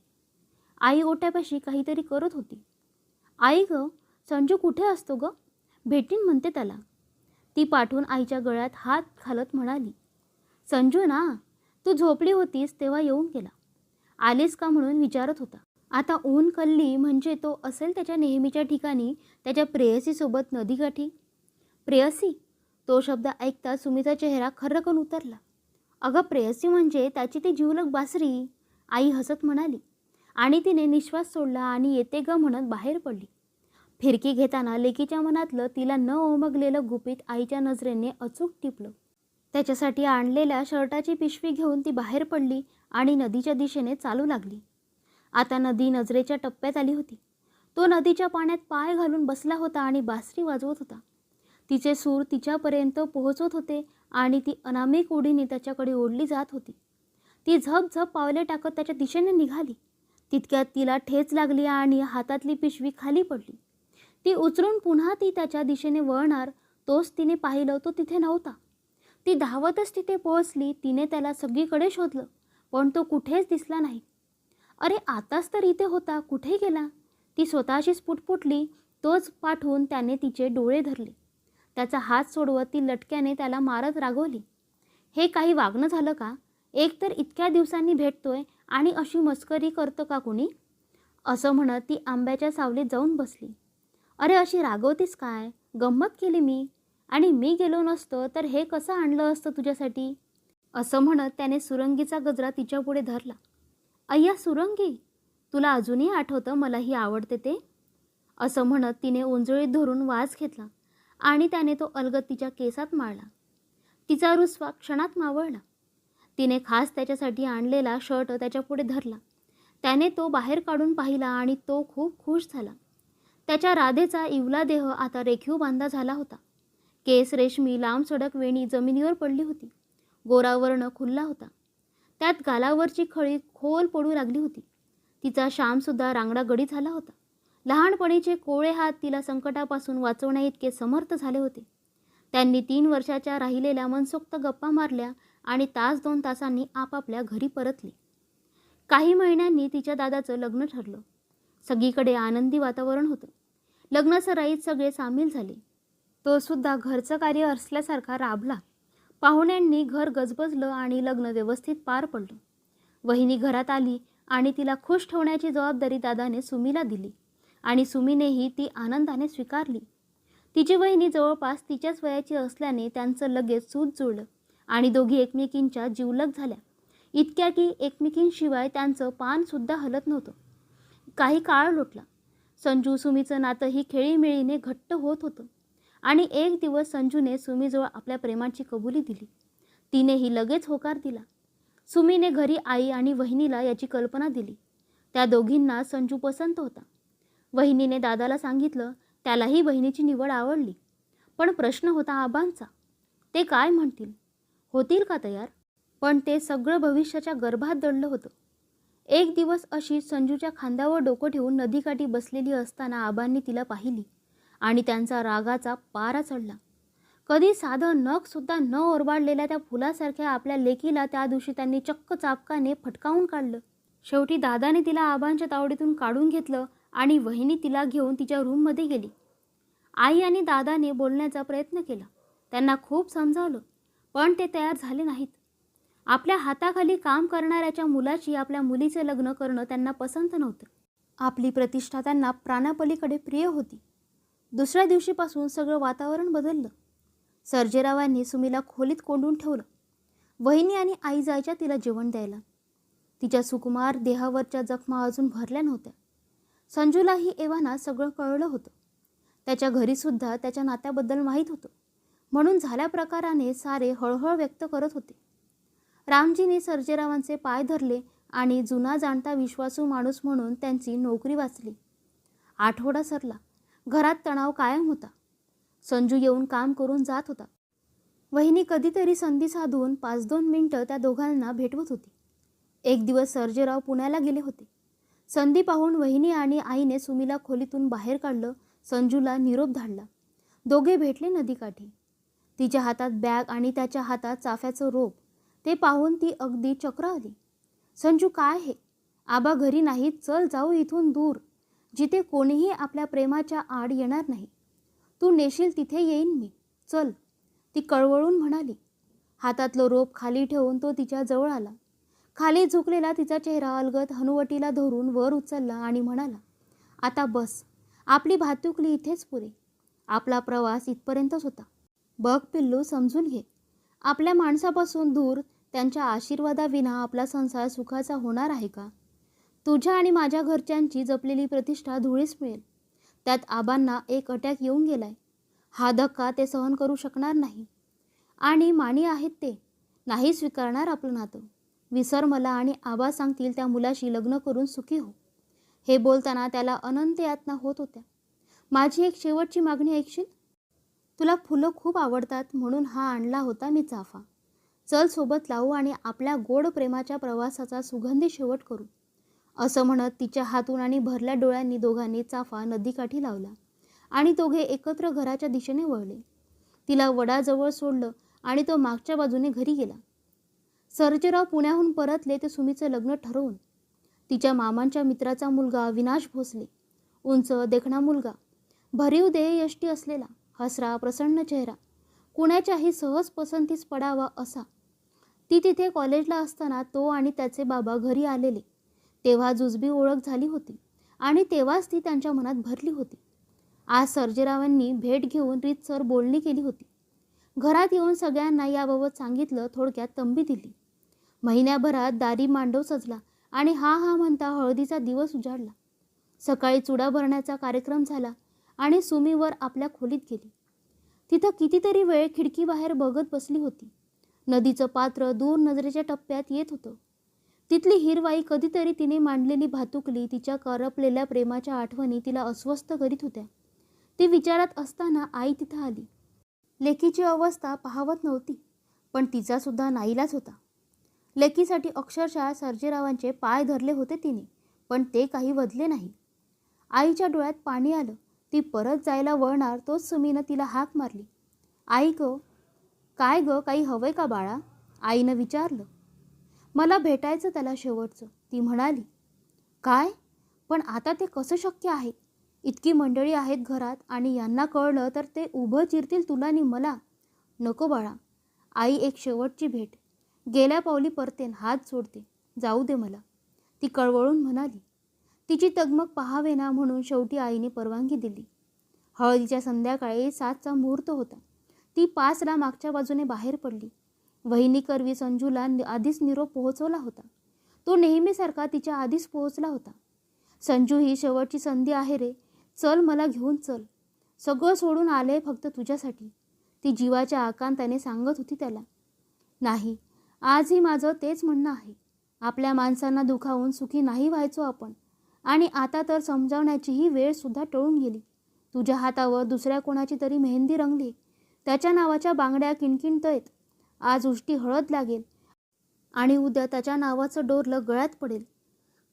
आई ओट्यापाशी काहीतरी करत होती. आई ग, संजू कुठे असतो ग? भेटीन म्हणते त्याला. ती पाठवून आईच्या गळ्यात हात घालत म्हणाली, संजू ना, तू झोपली होतीस तेव्हा येऊन गेला. आलीस का म्हणून विचारत होता. आता ऊन कल्ली म्हणजे तो असेल त्याच्या नेहमीच्या ठिकाणी, त्याच्या प्रेयसीसोबत नदीकाठी. प्रेयसी? तो शब्द ऐकता सुमीचा चेहरा खर्रकन उतरला. अगं प्रेयसी म्हणजे त्याची ती जिवलग बासरी, आई हसत म्हणाली. आणि तिने निश्वास सोडला आणि येते ग म्हणत बाहेर पडली. फिरकी घेताना लेकीच्या मनातलं तिला न ओमगलेलं गुपित आईच्या नजरेने अचूक टिपलं. त्याच्यासाठी आणलेल्या शर्टाची पिशवी घेऊन ती बाहेर पडली आणि नदीच्या दिशेने चालू लागली. आता नदी नजरेच्या टप्प्यात आली होती. तो नदीच्या पाण्यात पाय घालून बसला होता आणि बासरी वाजवत होता. तिचे सूर तिच्यापर्यंत पोहोचत होते आणि ती अनामिक ओढीने त्याच्याकडे ओढली जात होती. ती झपझप पावले टाकत त्याच्या दिशेने निघाली. तितक्यात तिला ठेच लागली आणि हातातली पिशवी खाली पडली. ती उचलून पुन्हा ती त्याच्या दिशेने वळणार तोच तिने पाहिलं तो तिथे नव्हता. ती धावतच तिथे पोहोचली. तिने त्याला सगळीकडे शोधलं पण तो कुठेच दिसला नाही. अरे आताच तर इथे होता, कुठे गेला? ती स्वतःशीच पुटपुटली. तोच पाठवून त्याने तिचे डोळे धरले. त्याचा हात सोडवत ती लटक्याने त्याला मारत रागवली. हे काही वागणं झालं का? एकतर इतक्या दिवसांनी भेटतोय आणि अशी मस्करी करतं का कुणी? असं म्हणत ती आंब्याच्या सावलीत जाऊन बसली. अरे अशी रागवतीस काय? गंमत केली मी. आणि मी गेलो नसतो तर हे कसं आणलं असतं तुझ्यासाठी? असं म्हणत त्याने सुरंगीचा गजरा तिच्यापुढे धरला. अय्या सुरंगी, तुला अजूनही आठवतं मलाही आवडते ते? असं म्हणत तिने ओंजळीत धरून वास घेतला आणि त्याने तो अलगद तिच्या केसात माळला. तिचा रुसवा क्षणात मावळला. तिने खास त्याच्यासाठी आणलेला शर्ट त्याच्यापुढे धरला. त्याने तो बाहेर काढून पाहिला आणि तो खूप खुश झाला. त्याच्या राधेचा इवला देह आता रेखीव बांधा झाला होता. केस रेशमी लांब सडक वेणी जमिनीवर पडली होती. गोरा वर्ण खुलला होता. त्यात गालावरची खळी खोल पडू लागली होती. तिचा श्यामसुद्धा रांगडा गडी झाला होता. लहानपणीचे कोळे हात तिला संकटापासून वाचवण्याइतके समर्थ झाले होते. त्यांनी 3 वर्षाच्या राहिलेल्या मनसोक्त गप्पा मारल्या आणि तास 2 तासांनी आपापल्या घरी परतली. काही महिन्यांनी तिच्या दादाचं लग्न ठरलं. सगळीकडे आनंदी वातावरण होतं. लग्नसराईत सगळे सामील झाले. तो सुद्धा घरचं कार्य असल्यासारखा राबला. पाहुण्यांनी घर गजबजलं आणि लग्न व्यवस्थित पार पडलं. वहिनी घरात आली आणि तिला खुश ठेवण्याची जबाबदारी दादाने सुमीला दिली आणि सुमीनेही ती आनंदाने स्वीकारली. तिची वहिनी जवळपास तिच्याच वयाची असल्याने त्यांचं लगेच सूत जुळलं आणि दोघी एकमेकींच्या जिवलग झाल्या. इतक्या की एकमेकींशिवाय त्यांचं पानसुद्धा हलत नव्हतं. काही काळ लोटला. संजू सुमीचं नातंही खेळीमेळीने घट्ट होत होतं आणि एक दिवस संजूने सुमीजवळ आपल्या प्रेमाची कबुली दिली. तिनेही लगेच होकार दिला. सुमीने घरी आई आणि वहिनीला याची कल्पना दिली. त्या दोघींना संजू पसंत होता. वहिनीने दादाला सांगितलं. त्यालाही बहिणीची निवड आवडली. पण प्रश्न होता आबांचा. ते काय म्हणतील? होतील का तयार? पण ते सगळं भविष्याच्या गर्भात दडलं होतं. एक दिवस अशी संजूच्या खांद्यावर डोकं ठेवून नदीकाठी बसलेली असताना आबांनी तिला पाहिली आणि त्यांचा रागाचा पारा चढला. कधी साधं नखसुद्धा न ओरबाडलेल्या त्या फुलासारख्या आपल्या लेकीला त्या दिवशी त्यांनी चक्क चाबकाने फटकावून काढलं. शेवटी दादाने तिला आबांच्या तावडीतून काढून घेतलं आणि वहिनी तिला घेऊन तिच्या रूममध्ये गेली. आई आणि दादाने बोलण्याचा प्रयत्न केला, त्यांना खूप समजावलं, पण ते तयार झाले नाहीत. आपल्या हाताखाली काम करणाऱ्याच्या मुलाशी आपल्या मुलीचे लग्न करणं त्यांना पसंत नव्हतं. आपली प्रतिष्ठा त्यांना प्राणापलीकडे प्रिय होती. दुसऱ्या दिवशीपासून सगळं वातावरण बदललं. सर्जेरावांनी सुमीला खोलीत कोंडून ठेवलं. वहिनी आणि आई जायच्या तिला जेवण द्यायला. तिच्या सुकुमार देहावरच्या जखमा अजून भरल्या नव्हत्या. संजूलाही एव्हाना सगळं कळलं होतं. त्याच्या घरीसुद्धा त्याच्या नात्याबद्दल माहीत होतं, म्हणून झाल्या प्रकाराने सारे हळहळ व्यक्त करत होते. रामजीने सर्जेरावांचे पाय धरले आणि जुना जाणता विश्वासू माणूस म्हणून त्यांची नोकरी वाचली. आठवडा सरला. घरात तणाव कायम होता. संजू येऊन काम करून जात होता. वहिनी कधीतरी संधी साधून 5-2 मिनिटं त्या दोघांना भेटवत होती. एक दिवस सर्जेराव पुण्याला गेले होते. संधी पाहून वहिनी आणि आईने सुमीला खोलीतून बाहेर काढलं. संजूला निरोप धाडला. दोघे भेटले नदीकाठी. तिच्या हातात बॅग आणि त्याच्या हातात चाफ्याचं रोप. ते पाहून ती अगदी चक्र आली. संजू, काय हे? आबा घरी नाहीत, चल जाऊ इथून दूर, जिथे कोणीही आपल्या प्रेमाच्या आड येणार नाही. तू नेशील तिथे येईन मी, चल, ती कळवळून म्हणाली. हातातलं रोप खाली ठेवून तो तिच्या जवळ आला. खाली झुकलेला तिचा चेहरा अलगद हनुवटीला धरून वर उचलला आणि म्हणाला, आता बस, आपली भातुकली इथेच पुरे. आपला प्रवास इथपर्यंतच होता. बघ पिल्लू, समजून घे. आपल्या माणसापासून दूर त्यांच्या आशीर्वादाविना आपला संसार सुखाचा होणार आहे का? तुझ्या आणि माझ्या घरच्यांची जपलेली प्रतिष्ठा धुळीस मिळेल. त्यात आबांना एक अटॅक येऊन गेलाय. हा धक्का ते सहन करू शकणार नाही. आणि माणी आहेत ते, नाही स्वीकारणार आपलं नातं. विसर मला आणि आबा सांगतील त्या मुलाशी लग्न करून सुखी हो. हे बोलताना त्याला अनंत यातना होत होत्या. माझी एक शेवटची मागणी ऐकशील? तुला फुलं खूप आवडतात म्हणून हा आणला होता मी चाफा. चल सोबत लावू आणि आपल्या गोड प्रेमाच्या प्रवासाचा सुगंधी शेवट करू. असं म्हणत तिच्या हातून आणि भरल्या डोळ्यांनी दोघांनी चाफा नदीकाठी लावला आणि दोघे एकत्र घराच्या दिशेने वळले. तिला वडाजवळ सोडलं आणि तो मागच्या बाजूने घरी गेला. सर्जेराव पुण्याहून परतले ते सुमीचं लग्न ठरवून. तिच्या मामांच्या मित्राचा मुलगा विनाश भोसले, उंच देखणा मुलगा, भरीव देहयष्टी असलेला, हसरा प्रसन्न चेहरा, कुणाच्याही सहज पसंतीस पडावा असा. ती तिथे कॉलेजला असताना तो आणि त्याचे बाबा घरी आलेले तेव्हा जुजबी ओळख झाली होती आणि तेव्हाच ती त्यांच्या मनात भरली होती. आज सर्जेरावांनी भेट घेऊन रीतसर बोलणी केली होती. घरात येऊन सगळ्यांना याबाबत सांगितलं. थोडक्यात तंबी दिली. महिन्याभरात दारी मांडव सजला आणि हा म्हणता हळदीचा दिवस उजाडला. सकाळी चुडा भरण्याचा कार्यक्रम झाला आणि सुमीवर आपल्या खोलीत गेली. तिथं कितीतरी वेळ खिडकीबाहेर बघत बसली होती. नदीचं पात्र दूर नजरेच्या टप्प्यात येत होतं. तिथली हिरवाई, कधीतरी तिने मांडलेली भातुकली, तिच्या करपलेल्या प्रेमाच्या आठवणी तिला अस्वस्थ करीत होत्या. ती विचारात असताना आई तिथं आली. लेकीची अवस्था पाहवत नव्हती, पण तिचासुद्धा नाईलाज होता. लेकीसाठी अक्षरशः सर्जेरावांचे पाय धरले होते तिने, पण ते काही वधले नाही. आईच्या डोळ्यात पाणी आलं. ती परत जायला वळणार तोच सुमीनं तिला हाक मारली. आई गं, काय गं, काही हवंय का बाळा? आईनं विचारलं. मला भेटायचं त्याला शेवटचं, ती म्हणाली. काय? पण आता ते कसं शक्य आहे? इतकी मंडळी आहेत घरात आणि यांना कळलं तर ते उभं चिरतील तुला आणि मला. नको बाळा, आई, एक शेवटची भेट. गेल्या पावली परतेन, हात सोडते, जाऊ दे मला, ती कळवळून म्हणाली. तिची तगमग पाहावे ना म्हणून शेवटी आईने परवानगी दिली. हळदीच्या संध्याकाळी 7चा मुहूर्त होता. ती 5ला मागच्या बाजूने बाहेर पडली. वहिनी करवी संजूला आधीच निरोप पोहोचवला होता. तो नेहमीसारखा तिच्या आधीच पोहोचला होता. संजू, ही शेवटची संधी आहे रे, चल, मला घेऊन चल. सगळं सोडून आले फक्त तुझ्यासाठी, ती जीवाच्या आकांताने सांगत होती त्याला. नाही, आजही माझं तेच म्हणणं आहे. आपल्या माणसांना दुखावून सुखी नाही व्हायचो आपण. आणि आता तर समजावण्याचीही वेळसुद्धा टळून गेली. तुझ्या हातावर दुसऱ्या कोणाची तरी मेहंदी रंगली, त्याच्या नावाच्या बांगड्या किणकिणतयत. आज उष्टी हळद लागेल आणि उद्या त्याच्या नावाचं डोरलं गळ्यात पडेल.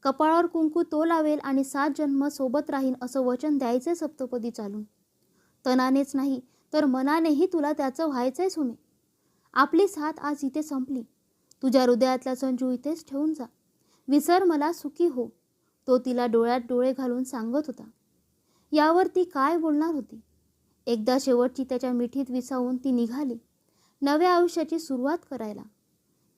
कपाळावर कुंकू तो लावेल आणि 7 जन्म सोबत राहीन असं वचन द्यायचे सप्तपदी चालून. तनानेच नाही तर मनानेही तुला त्याचं व्हायचंय सुमे. आपली साथ आज इथे संपली. तुझ्या हृदयातला संजू इथेच ठेवून जा. विसर मला, सुखी हो, तो तिला डोळ्यात डोळे घालून सांगत होता. यावर ती काय बोलणार होती. एकदा शेवटची त्याच्या मिठीत विसावून ती निघाली नव्या आयुष्याची सुरुवात करायला.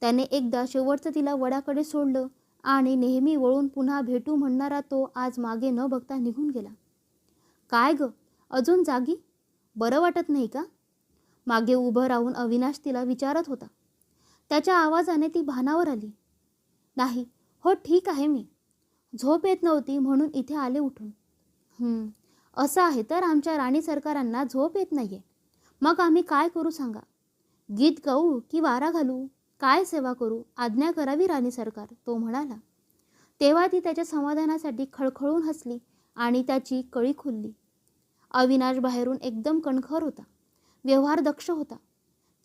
त्याने एकदा शेवटचं तिला वडाकडे सोडलं आणि नेहमी वळून पुन्हा भेटू म्हणणारा तो आज मागे न बघता निघून गेला. काय ग, अजून जागी? बरं वाटत नाही का? मागे उभं राहून अविनाश तिला विचारत होता. त्याच्या आवाजाने ती भानावर आली. नाही हो, ठीक आहे मी. झोप येत नव्हती म्हणून इथे आले उठून. असं आहे तर आमच्या राणी सरकारांना झोप येत नाहीये. मग आम्ही काय करू सांगा? गीत गाऊ की वारा घालू? काय सेवा करू? आज्ञा करावी राणी सरकार, तो म्हणाला. तेव्हा ती त्याच्या समाधानासाठी खळखळून हसली आणि त्याची कळी खुलली. अविनाश बाहेरून एकदम कणखर होता, व्यवहार दक्ष होता,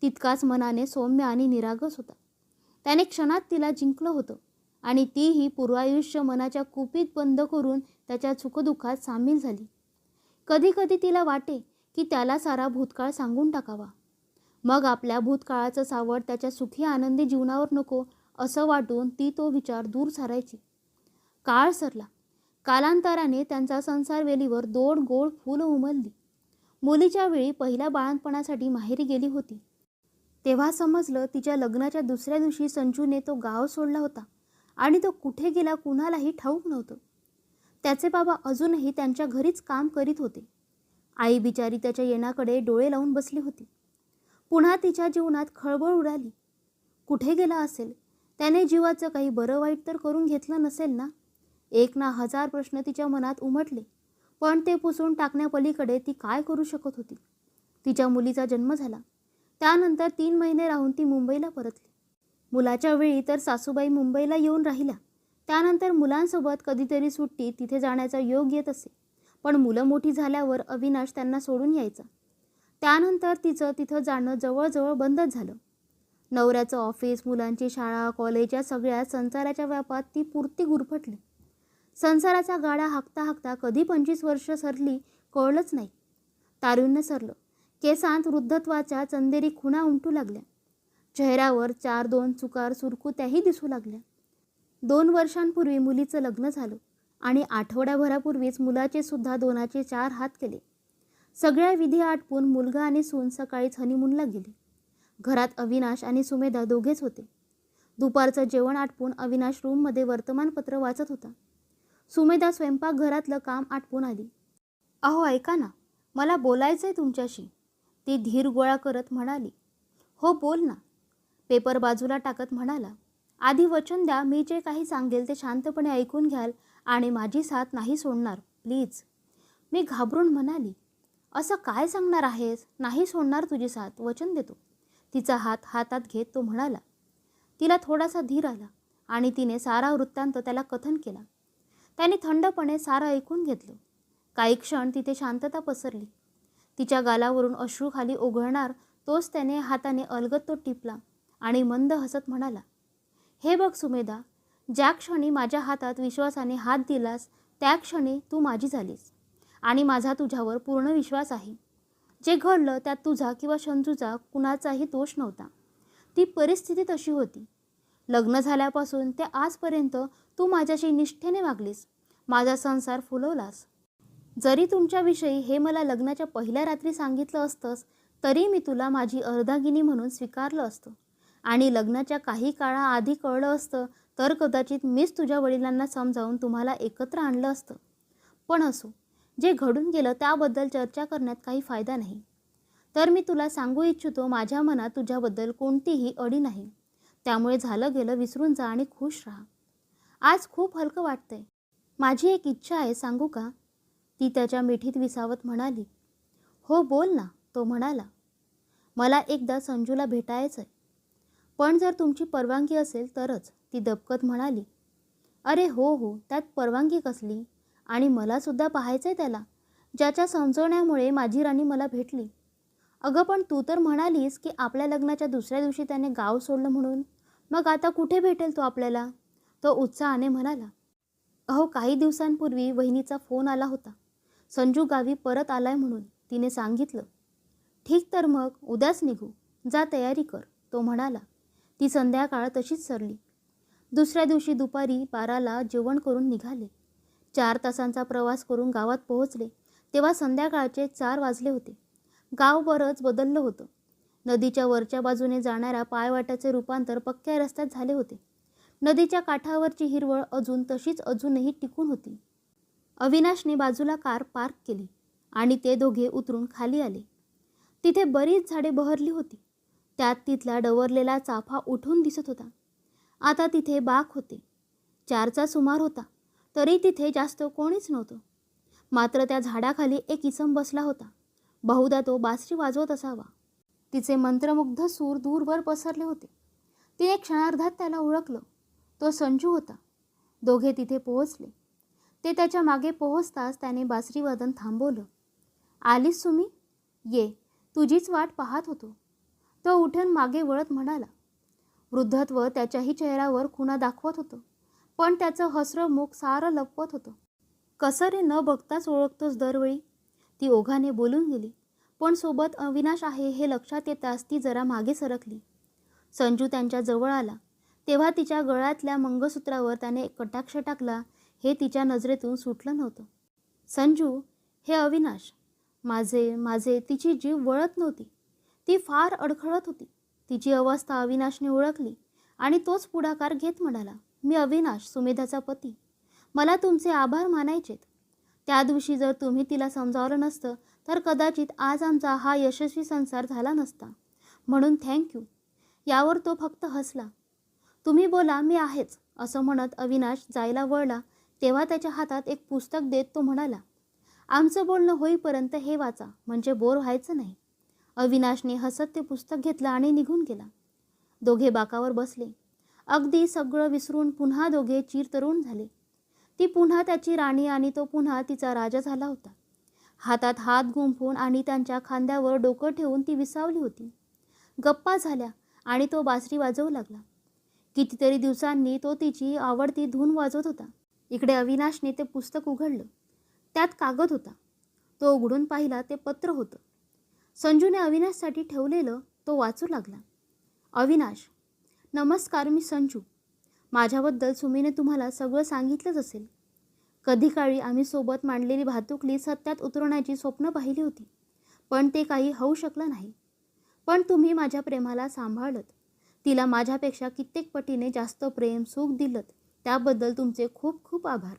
तितकाच मनाने सौम्य आणि निरागस होता. त्याने क्षणात तिला जिंकलं होतं आणि तीही पूर्वायुष्य मनाच्या कुपीत बंद करून त्याच्या सुखदुःखात सामील झाली. कधी कधी तिला वाटे की त्याला सारा भूतकाळ सांगून टाकावा. मग आपल्या भूतकाळाचं सावट त्याच्या सुखी आनंदी जीवनावर नको असं वाटून ती तो विचार दूर सारायची. काळ सरला. कालांतराने त्यांचा संसारवेलीवर 2 गोड फुलं उमलली. मुलीच्या वेळी पहिल्या बाळंतपणासाठी माहेरी गेली होती. तेव्हा समजलं तिच्या लग्नाच्या दुसऱ्या दिवशी संजूने तो गाव सोडला होता आणि तो कुठे गेला कुणालाही ठाऊक नव्हतं. त्याचे बाबा अजूनही त्यांच्या घरीच काम करीत होते. आई बिचारी त्याच्या येण्याकडे डोळे लावून बसली होती. पुन्हा तिच्या जीवनात खळबळ उडाली. कुठे गेला असेल? त्याने जीवाचं काही बरं वाईट तर करून घेतलं नसेल ना? एक ना हजार प्रश्न तिच्या मनात उमटले, पण ते पुसून टाकण्यापलीकडे ती काय करू शकत होती? तिच्या मुलीचा जन्म झाला. त्यानंतर 3 महिने राहून ती मुंबईला परतली. मुलाच्या वेळी तर सासूबाई मुंबईला येऊन राहिल्या. त्यानंतर मुलांसोबत कधीतरी सुट्टीत तिथे जाण्याचा योग येत असे. पण मुलं मोठी झाल्यावर अविनाश त्यांना सोडून यायचा. त्यानंतर तिचं तिथं जाणं जवळजवळ बंदच झालं. नवऱ्याचं ऑफिस, मुलांची शाळा, कॉलेज या सगळ्या संसाराच्या व्यापात ती पुरती गुरफटली. संसाराचा गाडा हाकता हाकता कधी 25 वर्ष सरली कळलंच नाही. तारुण्य सरलं. केसांत वृद्धत्वाच्या चंदेरी खुणा उमटू लागल्या. चेहऱ्यावर 4-2 चुकार सुरकुत्याही दिसू लागल्या. 2 वर्षांपूर्वी मुलीचं लग्न झालं आणि आठवड्याभरापूर्वीच मुलाचे सुद्धा 2चे 4 हात केले. सगळ्या विधी आटपून मुलगा आणि सून सकाळीच हनीमूनला गेले. घरात अविनाश आणि सुमेधा दोघेच होते. दुपारचं जेवण आटपून अविनाश रूममध्ये वर्तमानपत्र वाचत होता. सुमेधा स्वयंपाकघरातलं काम आटपून आली. अहो ऐका ना, मला बोलायचंय तुमच्याशी, ती धीर गोळा करत म्हणाली. हो बोल ना, पेपर बाजूला टाकत म्हणाला. आधी वचन द्या, मी जे काही सांगेल ते शांतपणे ऐकून घ्याल आणि माझी साथ नाही सोडणार, प्लीज. मी घाबरून म्हणाली. असं काय सांगणार आहेस? नाही सोडणार तुझी साथ, वचन देतो. तिचा हात हातात घेत तो म्हणाला. तिला थोडासा धीर आला आणि तिने सारा वृत्तांत त्याला कथन केला. त्याने थंडपणे सारं ऐकून घेतलं. काही क्षण तिथे शांतता पसरली. तिच्या गालावरून अश्रू खाली ओघळणार तोच त्याने हाताने अलगद तो टिपला आणि मंद हसत म्हणाला. हे बघ सुमेधा, ज्या क्षणी माझ्या हातात विश्वासाने हात दिलास त्या क्षणी तू माझी झालीस आणि माझा तुझ्यावर पूर्ण विश्वास आहे. जे घडलं त्यात तुझा किंवा संजूचा कुणाचाही दोष नव्हता. ती परिस्थिती तशी होती. लग्न झाल्यापासून ते आजपर्यंत तू माझ्याशी निष्ठेने वागलीस, माझा संसार फुलवलास. जरी तुमच्याविषयी हे मला लग्नाच्या पहिल्या रात्री सांगितलं असतंस तरी मी तुला माझी अर्धांगिनी म्हणून स्वीकारलं असतं आणि लग्नाच्या काही काळाआधी कळलं असतं तर कदाचित मीच तुझ्या वडिलांना समजावून तुम्हाला एकत्र आणलं असतं. पण असो, जे घडून गेलं त्याबद्दल चर्चा करण्यात काही फायदा नाही. तर मी तुला सांगू इच्छितो, माझ्या मनात तुझ्याबद्दल कोणतीही अडी नाही. त्यामुळे झालं गेलं विसरून जा आणि खुश राहा. आज खूप हलकं वाटतंय. माझी एक इच्छा आहे, सांगू का? ती त्याच्या मिठीत विसावत म्हणाली. हो बोल ना, तो म्हणाला. मला एकदा संजूला भेटायचं आहे. पण जर तुमची परवानगी असेल तरच, ती दबकत म्हणाली. अरे हो हो, त्यात परवानगी कसली? आणि मला सुद्धा पाहायचं आहे त्याला, ज्याच्या समजवण्यामुळे माझी राणी मला भेटली. अगं पण तू तर म्हणालीस की आपल्या लग्नाच्या दुसऱ्या दिवशी त्याने गाव सोडलं म्हणून. मग आता कुठे भेटेल तो आपल्याला? तो उत्साहाने म्हणाला. अहो काही दिवसांपूर्वी वहिनीचा फोन आला होता. संजू गावी परत आलाय म्हणून. तिने सांगितलं. ठीक, तर मग उद्याच निघू. जा तयारी कर, तो म्हणाला. ती संध्याकाळ तशीच सरली. दुसऱ्या दिवशी दुपारी 12ला जेवण करून निघाले. 4 तासांचा प्रवास करून गावात पोहोचले तेव्हा संध्याकाळचे 4 वाजले होते. गाव बरंच बदललं होतं. नदीच्या वरच्या बाजूने जाणाऱ्या पायवाटाचे रूपांतर पक्क्या रस्त्यात झाले होते. नदीच्या काठावरची हिरवळ अजूनही टिकून होती. अविनाशने बाजूला कार पार्क केली आणि ते दोघे उतरून खाली आले. तिथे बरीच झाडे बहरली होती. त्यात तिथला डवरलेला चाफा उठून दिसत होता. आता तिथे बाक होते. 4चा सुमार होता, तरी तिथे जास्त कोणीच नव्हतं. मात्र त्या झाडाखाली एक इसम बसला होता. बहुधा तो बासरी वाजवत असावा. तिचे मंत्रमुग्ध सूर दूरवर पसरले होते. तिने क्षणार्धात त्याला ओळखलं. तो संजू होता. दोघे तिथे पोहोचले. ते त्याच्या मागे पोहोचताच त्याने बासरीवादन थांबवलं. आलीस सुमी? ये, तुझीच वाट पाहत होतो. तो उठून मागे वळत म्हणाला. वृद्धत्व त्याच्याही चेहऱ्यावर खुणा दाखवत होतं, पण त्याचं हसरं मुख सारं लपवत होतं. कसं रे, न बघताच ओळखतोस दरवेळी? ती ओघाने बोलून गेली, पण सोबत अविनाश आहे हे लक्षात येताच ती जरा मागे सरकली. संजू त्यांच्या जवळ आला तेव्हा तिच्या गळ्यातल्या मंगळसूत्रावर त्याने एक कटाक्ष टाकला हे तिच्या नजरेतून सुटलं नव्हतं. संजू, हे अविनाश. माझे तिची जीभ वळत नव्हती. ती फार अडखळत होती. तिची अवस्था अविनाशने ओळखली आणि तोच पुढाकार घेत म्हणाला. मी अविनाश, सुमेधाचा पती. मला तुमचे आभार मानायचेत. त्या दिवशी जर तुम्ही तिला समजावलं नसतं तर कदाचित आज आमचा हा यशस्वी संसार झाला नसता. म्हणून थँक्यू. यावर तो फक्त हसला. तुम्ही बोला, मी आहेच, असं म्हणत अविनाश जायला वळला तेव्हा त्याच्या हातात एक पुस्तक देत तो म्हणाला. आमचं बोलणं होईपर्यंत हे वाचा, म्हणजे बोर व्हायचं नाही. अविनाशने हसत ते पुस्तक घेतलं आणि निघून गेला. दोघे बाकावर बसले. अगदी सगळं विसरून पुन्हा दोघे चिरतरुण झाले. ती पुन्हा त्याची राणी आणि तो पुन्हा तिचा राजा झाला होता. हातात हात गुंफून आणि त्यांच्या खांद्यावर डोकं ठेवून ती विसावली होती. गप्पा झाल्या आणि तो बासरी वाजवू लागला. कितीतरी दिवसांनी तो तिची आवडती धून वाजवत होता. इकडे अविनाशने ते पुस्तक उघडलं. त्यात कागद होता. तो उघडून पाहिला. ते पत्र होतं. संजूने अविनाशसाठी ठेवलेलं. तो वाचू लागला. अविनाश, नमस्कार, मी संजू. माझ्याबद्दल सुमीने तुम्हाला सगळं सांगितलंच असेल. कधी काळी आम्ही सोबत मांडलेली भातुकली सत्यात उतरवण्याची स्वप्न पाहिली होती, पण ते काही होऊ शकलं नाही. पण तुम्ही माझ्या प्रेमाला सांभाळलं. तिला माझ्यापेक्षा कित्येक पटीने जास्त प्रेम सुख दिलं. त्याबद्दल तुमचे खूप खूप आभार.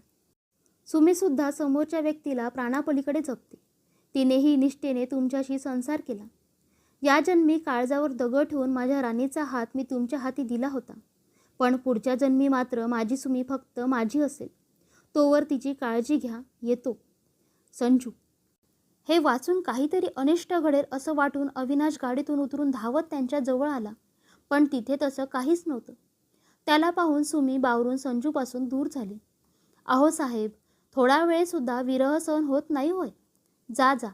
सुमीसुद्धा समोरच्या व्यक्तीला प्राणापलीकडे जपते. तिनेही निष्ठेने तुमच्याशी संसार केला. या जन्मी काळजावर दगड ठेवून माझ्या राणीचा हात मी तुमच्या हाती दिला होता, पण पुढच्या जन्मी मात्र माझी सुमी फक्त माझी असेल. तोवर तिची काळजी घ्या. येतो. संजू. हे वाचून काहीतरी अनिष्ट घडेल असं वाटून अविनाश गाडीतून उतरून धावत त्यांच्या जवळ आला, पण तिथे तसं काहीच नव्हतं. त्याला पाहून सुमी बावरून संजूपासून दूर झाली. अहो साहेब, थोडा वेळसुद्धा विरह सहन होत नाही होय? जा जा,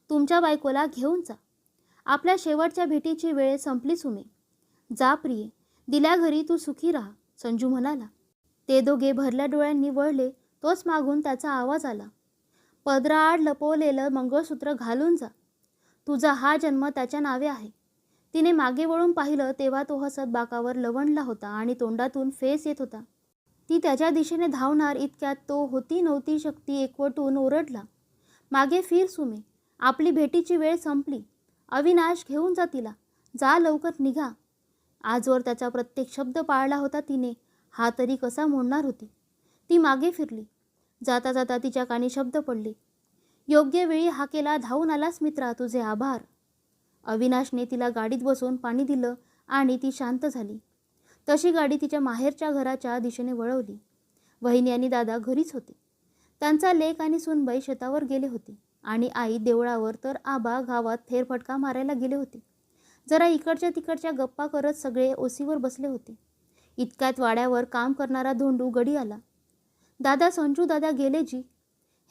तुमच्या बायकोला घेऊन जा. आपल्या शेवटच्या भेटीची वेळ संपली सुमे. जा प्रिये, दिल्या घरी तू सुखी राहा, संजू म्हणाला. ते दोघे भरल्या डोळ्यांनी वळले. तोच मागून त्याचा आवाज आला. पदराआड लपवलेलं मंगळसूत्र घालून जा. तुझा हा जन्म त्याच्या नावे आहे. तिने मागे वळून पाहिलं तेव्हा तो हसत बाकावर लवंडला होता आणि तोंडातून फेस येत होता. ती त्याच्या दिशेने धावणार इतक्यात तो होती नव्हती शक्ती एकवटून ओरडला. मागे फिर सुमे, आपली भेटीची वेळ संपली. अविनाश, घेऊन जा तिला. जा लवकर, निघा. आजवर त्याचा प्रत्येक शब्द पाळला होता तिने. हा तरी कसा मोडणार होती? ती मागे फिरली. जाता जाता तिच्या कानी शब्द पडले. योग्य वेळी हाकेला धावून आलास मित्रा, तुझे आभार. अविनाशने तिला गाडीत बसवून पाणी दिलं आणि ती शांत झाली. तशी गाडी तिच्या माहेरच्या घराच्या दिशेने वळवली. वहिनी आणि दादा घरीच होते. त्यांचा लेक आणि सुनबाई शेतावर गेले होते आणि आई देवळावर, तर आबा गावात फेरफटका मारायला गेले होते. जरा इकडच्या तिकडच्या गप्पा करत सगळे ओसीवर बसले होते. इतक्यात वाड्यावर काम करणारा धोंडू गडी आला. दादा, संजू दादा गेले जी.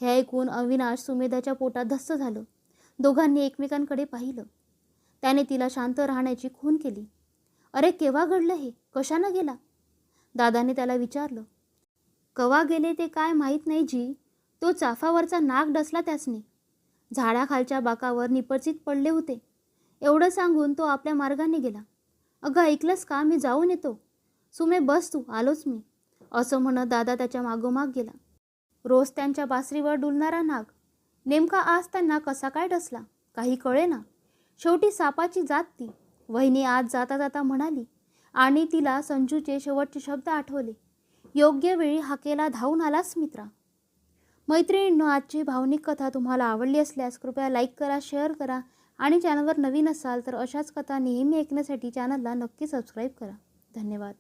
हे ऐकून अविनाश सुमेधाच्या पोटात धस्स झालं. दोघांनी एकमेकांकडे पाहिलं. त्याने तिला शांत राहण्याची खूण केली. अरे, केव्हा घडलं हे? कशानं गेला? दादाने त्याला विचारलं. कवा गेले ते काय माहीत नाही जी. तो चाफावरचा नाग डसला त्यासने. झाडाखालच्या बाकावर निपचित पडले होते. एवढं सांगून तो आपल्या मार्गाने गेला. अगं ऐकलंस का, मी जाऊन येतो. सुमे बस तू, आलोच मी, असं म्हणत दादा त्याच्या मागोमाग गेला. रोज त्यांच्या बासरीवर डुलणारा नाग नेमका आज त्यांना कसा काय डसला काही कळेना. शेवटी सापाची जात ती. वहिनी आज जाता जाता म्हणाली आणि तिला संजूचे शेवटचे शब्द आठवले. योग्य वेळी हाकेला धावून आलास मित्रा. मैत्रिणींनो, आजची भावनिक कथा तुम्हाला आवडली असल्यास कृपया लाईक करा, शेअर करा आणि चॅनलवर नवीन असाल तर अशाच कथा नेहमी ऐकण्यासाठी चॅनलला नक्की सबस्क्राईब करा. धन्यवाद.